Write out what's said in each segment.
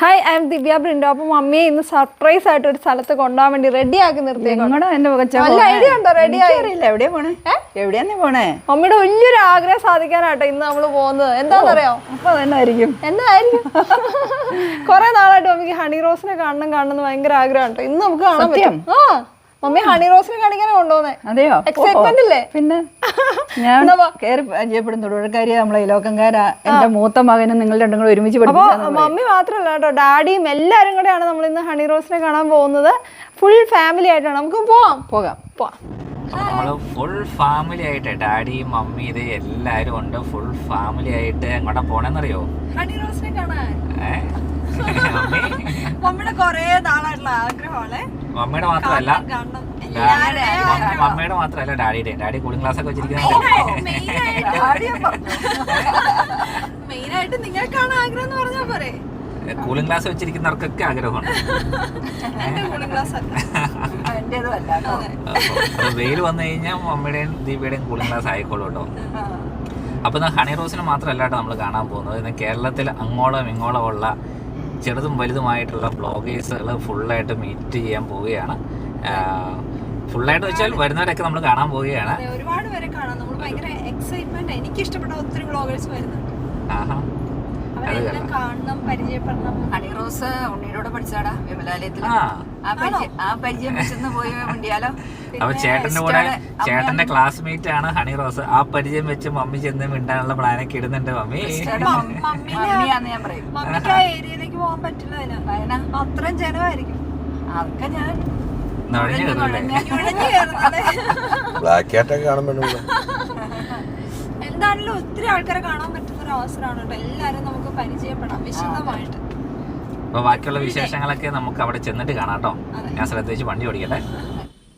Hi, I M ദിവ്യ ബ്രിൻഡോ. അപ്പം മമ്മിയെ ഇന്ന് സർപ്രൈസ് ആയിട്ട് ഒരു സ്ഥലത്ത് കൊണ്ടുപോകാൻ വേണ്ടി റെഡി ആക്കി നിർത്തിയേക്കോ. നല്ല ഐഡിയ ഉണ്ടോ? റെഡി ആയില്ല. എവിടെയാ പോണേ? എവിടെയാ നീ പോണേ? മമ്മിയുടെ വലിയൊരു ആഗ്രഹം സാധിക്കാനാട്ടോ ഇന്ന് നമ്മള് പോകുന്നത്. എന്താണെന്നറിയോ? അപ്പൊ എന്നായിരിക്കും കൊറേ നാളായിട്ട് മമ്മിക്ക് ഹണി റോസിനെ കാണണം ഭയങ്കര ആഗ്രഹം കേട്ടോ. ഇന്ന് നമുക്ക് കാണാൻ പറ്റും. മമ്മി ഹണി റോസിനെ കാണിക്കാനാ കൊണ്ടുപോകുന്നേ. അതെയോ? എക്സൈറ്റ്മെന്റ് ഇല്ലേ? പിന്നെ ഞാൻ കയറി പരിചയപ്പെടും. തൊടുപുഴക്കാരിയാ, നമ്മളെ ഇലോക്കംകാരാ. എന്റെ മൂത്ത മകനും നിങ്ങൾ രണ്ടും കൂടെ ഒരുമിച്ച് പഠിച്ചു. മമ്മി മാത്രല്ല കേട്ടോ, ഡാഡിയും എല്ലാരും കൂടെയാണ് നമ്മൾ ഇന്ന് ഹണി റോസിനെ കാണാൻ പോകുന്നത്. ഫുൾ ഫാമിലി ആയിട്ടാണ്. നമുക്ക് പോകാം. നമ്മള് ഫുൾ ഫാമിലി ആയിട്ട് ഡാഡിയും മമ്മി ഇത് എല്ലാരും ഉണ്ട്. ഫുൾ ഫാമിലി ആയിട്ട് എങ്ങോട്ടാ പോണെന്നറിയോ? ഹണി റോസിനെ കാണാൻ. മമ്മിയുടെ കൊറേ നാളായിട്ടുള്ള ആഗ്രഹമാണ്. മമ്മിയുടെ മാത്രമല്ല ഡാഡിയുടെ. ഡാഡി കൂളിംഗ് ക്ലാസ് ഒക്കെ വെച്ചിരിക്കുന്നുണ്ട്. മെയിനായിട്ട് നിങ്ങൾക്കാണ് ആഗ്രഹം എന്ന് പറഞ്ഞാൽ പോരെ. കൂളിംഗ് ക്ലാസ് വെച്ചിരിക്കുന്നവർക്കൊക്കെ ആഗ്രഹമാണ്. വെയിൽ വന്നു കഴിഞ്ഞാൽ മമ്മിയുടെയും ദീപയുടെയും കൂളിംഗ് ക്ലാസ് ആയിക്കോളൂ കേട്ടോ. അപ്പൊ ഹണി റോസിന് മാത്രമല്ല കേട്ടോ നമ്മൾ കാണാൻ പോകുന്നത്. ഇന്ന് കേരളത്തിൽ അങ്ങോളം ഇങ്ങോളം ഉള്ള ചെറുതും വലുതുമായിട്ടുള്ള ബ്ലോഗേഴ്സുകൾ ഫുള്ളായിട്ട് മീറ്റ് ചെയ്യാൻ പോവുകയാണ്. ഫുള്ളായിട്ട് വെച്ചാൽ വരുന്നവരൊക്കെ നമ്മൾ കാണാൻ പോവുകയാണ്. ഒരുപാട് പേരെ കാണാം. നമ്മൾ ഭയങ്കര എക്സൈറ്റ്മെന്റ്. എനിക്ക് ഇഷ്ടപ്പെട്ട ഒത്തിരി ബ്ലോഗേഴ്സ് വരുന്നുണ്ട്. അവരെല്ലാം കാണണം, പരിചയപ്പെടണം. ഹണി റോസ് ഉണ്ണിയോടെ പഠിച്ചാടാ വിമലാലയത്തിൽ. ആ പരിചയം വെച്ചെന്ന് പോയി വേണ്ടിയാലോ. അപ്പൊ ചേട്ടന്റെ കൂടെ ചേട്ടന്റെ ക്ലാസ്മേറ്റ് ആണ് ഹണി റോസ്. ആ പരിചയം വെച്ച് മമ്മി ചെന്ന് മിണ്ടാനുള്ള പ്ലാനൊക്കെ ഇടുന്നുണ്ട് മമ്മി. മമ്മിയാന്ന് ഞാൻ പറയും. മമ്മിക്ക് ആ ഏരിയയിലേക്ക് പോകാൻ പറ്റില്ല, അത്രയും ജനമായിരിക്കും. അതൊക്കെ ഞാൻ എന്താണെങ്കിലും ഒത്തിരി ആൾക്കാരെ കാണാൻ പറ്റുന്ന ഒരു അവസരമാണ് കേട്ടോ. എല്ലാരും നമുക്ക് പരിചയപ്പെടാം വിശദമായിട്ട്. അപ്പൊ ബാക്കിയുള്ള വിശേഷങ്ങളൊക്കെ നമുക്ക് അവിടെ ചെന്നിട്ട് കാണാം കേട്ടോ. ഞാൻ ശ്രദ്ധിച്ച് വണ്ടി ഓടിക്കട്ടെ.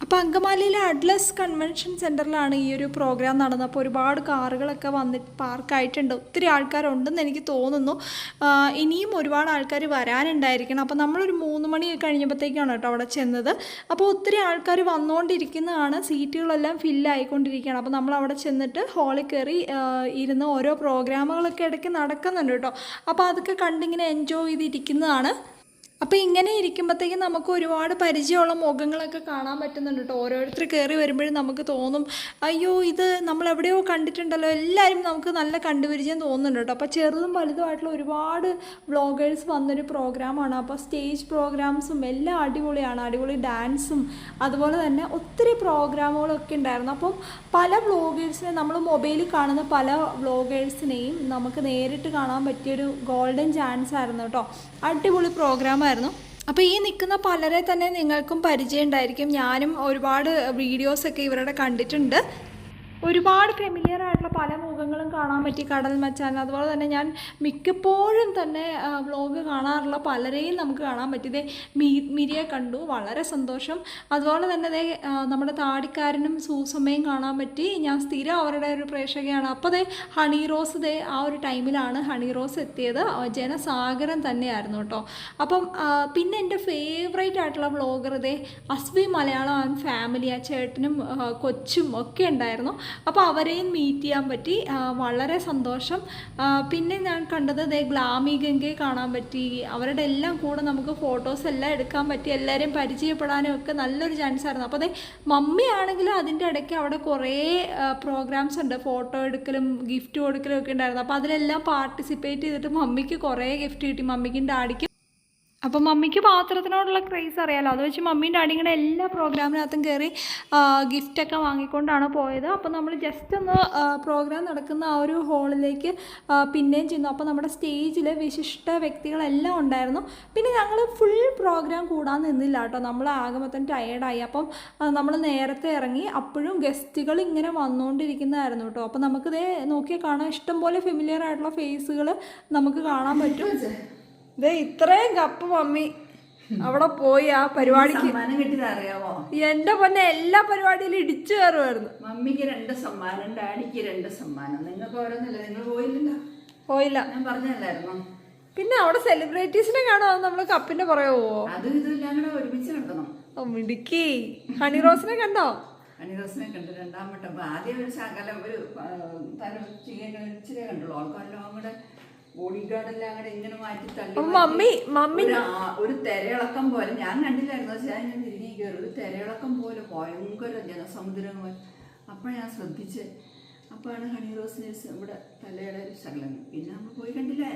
അപ്പോൾ അങ്കമാലിയിലെ അഡ്ലസ് കൺവെൻഷൻ സെൻറ്ററിലാണ് ഈ ഒരു പ്രോഗ്രാം നടന്നത്. അപ്പോൾ ഒരുപാട് കാറുകളൊക്കെ വന്നിട്ട് പാർക്കായിട്ടുണ്ട്. ഒത്തിരി ആൾക്കാരുണ്ടെന്ന് എനിക്ക് തോന്നുന്നു. ഇനിയും ഒരുപാട് ആൾക്കാർ വരാനുണ്ടായിരിക്കണം. അപ്പോൾ നമ്മളൊരു 3 മണി കഴിഞ്ഞപ്പോഴത്തേക്കാണ് കേട്ടോ അവിടെ ചെന്നത്. അപ്പോൾ ഒത്തിരി ആൾക്കാർ വന്നുകൊണ്ടിരിക്കുന്നതാണ്. സീറ്റുകളെല്ലാം ഫില്ലായിക്കൊണ്ടിരിക്കുകയാണ്. അപ്പോൾ നമ്മൾ അവിടെ ചെന്നിട്ട് ഹാളിൽ കയറി ഇരുന്ന് ഓരോ പ്രോഗ്രാമുകളൊക്കെ ഇടയ്ക്ക് നടക്കുന്നുണ്ട് കേട്ടോ. അപ്പോൾ അതൊക്കെ കണ്ടിങ്ങനെ എൻജോയ് ചെയ്തിരിക്കുന്നതാണ്. അപ്പോൾ ഇങ്ങനെ ഇരിക്കുമ്പോഴത്തേക്കും നമുക്ക് ഒരുപാട് പരിചയമുള്ള മുഖങ്ങളൊക്കെ കാണാൻ പറ്റുന്നുണ്ട് കേട്ടോ. ഓരോരുത്തർ കയറി വരുമ്പോഴും നമുക്ക് തോന്നും, അയ്യോ ഇത് നമ്മൾ എവിടെയോ കണ്ടിട്ടുണ്ടല്ലോ. എല്ലാവരും നമുക്ക് നല്ല കണ്ടുപരിചയം തോന്നുന്നുണ്ട് കേട്ടോ. അപ്പോൾ ചെറുതും വലുതുമായിട്ടുള്ള ഒരുപാട് വ്ളോഗേഴ്സ് വന്നൊരു പ്രോഗ്രാമാണ്. അപ്പോൾ സ്റ്റേജ് പ്രോഗ്രാംസും എല്ലാം അടിപൊളിയാണ്. അടിപൊളി ഡാൻസും അതുപോലെ തന്നെ ഒത്തിരി പ്രോഗ്രാമുകളൊക്കെ ഉണ്ടായിരുന്നു. അപ്പം പല വ്ളോഗേഴ്സിനെ നമ്മൾ മൊബൈലിൽ കാണുന്ന പല വ്ളോഗേഴ്സിനെയും നമുക്ക് നേരിട്ട് കാണാൻ പറ്റിയൊരു ഗോൾഡൻ ചാൻസ് ആയിരുന്നു കേട്ടോ. അടിപൊളി പ്രോഗ്രാമായിരുന്നു. അപ്പോൾ ഈ നിൽക്കുന്ന പലരെ തന്നെ നിങ്ങൾക്കും പരിചയം ഉണ്ടായിരിക്കും. ഞാനും ഒരുപാട് വീഡിയോസൊക്കെ ഇവരുടെ കണ്ടിട്ടുണ്ട്. ഒരുപാട് ഫെമിലിയർ ആയിട്ടുള്ള പല മുഖങ്ങളും കാണാൻ പറ്റി. കടൽ മച്ചാൻ, അതുപോലെ തന്നെ ഞാൻ മിക്കപ്പോഴും തന്നെ വ്ളോഗ് കാണാറുള്ള പലരെയും നമുക്ക് കാണാൻ പറ്റി. മിരിയെ കണ്ടു, വളരെ സന്തോഷം. അതുപോലെ തന്നെ നമ്മുടെ താടിക്കാരനും സൂസമ്മയും കാണാൻ പറ്റി. ഞാൻ സ്ഥിരം അവരുടെ ഒരു പ്രേക്ഷകയാണ്. അപ്പോൾ ഹണി റോസ് ആ ഒരു ടൈമിലാണ് ഹണി റോസ് എത്തിയത്. ജനസാഗരം തന്നെയായിരുന്നു കേട്ടോ. അപ്പം പിന്നെ എൻ്റെ ഫേവറേറ്റ് ആയിട്ടുള്ള vlogger Aswi Malayalam and family, ആ ചേട്ടനും കൊച്ചും ഒക്കെ ഉണ്ടായിരുന്നു. അപ്പോൾ അവരെയും മീറ്റ് ചെയ്യാൻ പറ്റി, വളരെ സന്തോഷം. പിന്നെ ഞാൻ കണ്ടത് ഗ്ലാമി ഗംഗയെ കാണാൻ പറ്റി. അവരുടെ എല്ലാം കൂടെ നമുക്ക് ഫോട്ടോസ് എല്ലാം എടുക്കാൻ പറ്റി. എല്ലാവരെയും പരിചയപ്പെടാനും ഒക്കെ നല്ലൊരു ചാൻസ് ആയിരുന്നു. അപ്പോൾ മമ്മി ആണെങ്കിലും അതിൻ്റെ ഇടയ്ക്ക് അവിടെ കുറേ പ്രോഗ്രാംസ് ഉണ്ട്. ഫോട്ടോ എടുക്കലും ഗിഫ്റ്റ് കൊടുക്കലും ഒക്കെ ഉണ്ടായിരുന്നു. അപ്പോൾ അതിലെല്ലാം പാർട്ടിസിപ്പേറ്റ് ചെയ്തിട്ട് മമ്മിക്ക് കുറേ ഗിഫ്റ്റ് കിട്ടി, മമ്മിക്കും ഡാഡിക്കും. അപ്പോൾ മമ്മിക്ക് പാത്രത്തിനോടുള്ള ക്രേസ് അറിയാമല്ലോ. അത് വെച്ച് മമ്മീയും ഡാഡിയും കൂടെ എല്ലാ പ്രോഗ്രാമിനകത്തും കയറി ഗിഫ്റ്റൊക്കെ വാങ്ങിക്കൊണ്ടാണ് പോയത്. അപ്പോൾ നമ്മൾ ജസ്റ്റ് ഒന്ന് പ്രോഗ്രാം നടക്കുന്ന ആ ഒരു ഹാളിലേക്ക് പിന്നെയും ചെന്നു. അപ്പോൾ നമ്മുടെ സ്റ്റേജിൽ വിശിഷ്ട വ്യക്തികളെല്ലാം ഉണ്ടായിരുന്നു. പിന്നെ ഞങ്ങൾ ഫുൾ പ്രോഗ്രാം കൂടാൻ നിന്നില്ല കേട്ടോ. നമ്മൾ ആകെ മൊത്തം ടയേർഡായി. അപ്പം നമ്മൾ നേരത്തെ ഇറങ്ങി. അപ്പോഴും ഗസ്റ്റുകൾ ഇങ്ങനെ വന്നുകൊണ്ടിരിക്കുന്നതായിരുന്നു കേട്ടോ. അപ്പോൾ നമുക്കിതേ നോക്കിയാൽ കാണാം, ഇഷ്ടംപോലെ ഫെമിലിയർ ആയിട്ടുള്ള ഫേസുകൾ നമുക്ക് കാണാൻ പറ്റും. ഇത്രയും കപ്പ് മമ്മി അവിടെ പോയി ആ പരിപാടിക്ക് അറിയാമോ? എന്റെ പൊന്നെ എല്ലാ പരിപാടിയിലും ഇടിച്ചു കയറുമായിരുന്നു. മമ്മിക്ക് 2 സമ്മാനം, ഡാഡിക്ക് 2 സമ്മാനം. നിങ്ങൾക്ക് ഓരോന്നില്ല. നിങ്ങൾ പോയില്ല. ഞാൻ പറഞ്ഞല്ലായിരുന്നു. പിന്നെ അവിടെ സെലിബ്രിറ്റീസിനെ കാണാൻ നമ്മള് കപ്പിന്റെ പുറകെ പോവോ? അതും ഇതെല്ലാം കൂടെ ഒരുമിച്ച് നടക്കണം. മിടുക്കി. ഹണി റോസിനെ കണ്ടോ? ഹണി റോസിനെ കണ്ടു 2ാം വട്ടം. ആദ്യം ഒരു ശകലം ഒരു ഇച്ചിരി കണ്ടുള്ളൂ. ആൾക്കാരെല്ലാം കൂടെ ബോഡി ഗാർഡെല്ലാം കൂടെ ഇങ്ങനെ മാറ്റി തള്ളി അപ്പൊ മമ്മി ഒരു തിരയിളക്കം പോലെ ഞാൻ കണ്ടില്ലായിരുന്നു. പക്ഷേ ഞാൻ തിരികെ കയറി ഒരു തിരയിളക്കം പോലെ ഭയങ്കര ജനസമുദ്രം പോലെ. അപ്പോഴാണ് ഞാൻ ശ്രദ്ധിച്ചത്. അപ്പോഴാണ് ഹണി റോസ് നേഴ്സ് ഇവിടെ തലയുടെ ഒരു ശകലം. പിന്നെ നമ്മൾ പോയി കണ്ടില്ലേ.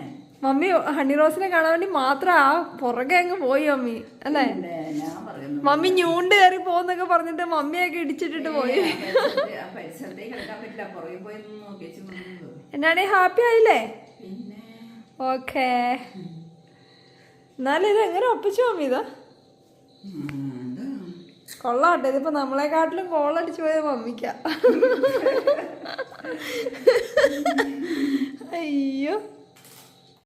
മമ്മി ഹണി റോസിനെ കാണാൻ വേണ്ടി മാത്രം ആ പുറകെ അങ്ങ് പോയി മമ്മി അല്ലേ? ഞാൻ പറയുന്നു മമ്മി ഞൂണ്ട് കയറി പോന്നൊക്കെ പറഞ്ഞിട്ട് മമ്മിയൊക്കെ ഇടിച്ചിട്ടിട്ട് പോയി. പരിസരത്തേക്ക് കിടക്കാൻ പറ്റില്ല, പുറകെ പോയി നോക്കി. എന്നാണെ ഹാപ്പി ആയില്ലേ? പിന്നെ ഓക്കേ, എന്നാലും ഇത് എങ്ങനെ ഒപ്പിച്ചു മമ്മി ഇതാ? കൊള്ളാട്ടെ, ഇതിപ്പോ നമ്മളെക്കാട്ടിലും കോളടിച്ചു പോയത് മമ്മിക്ക. അയ്യോ.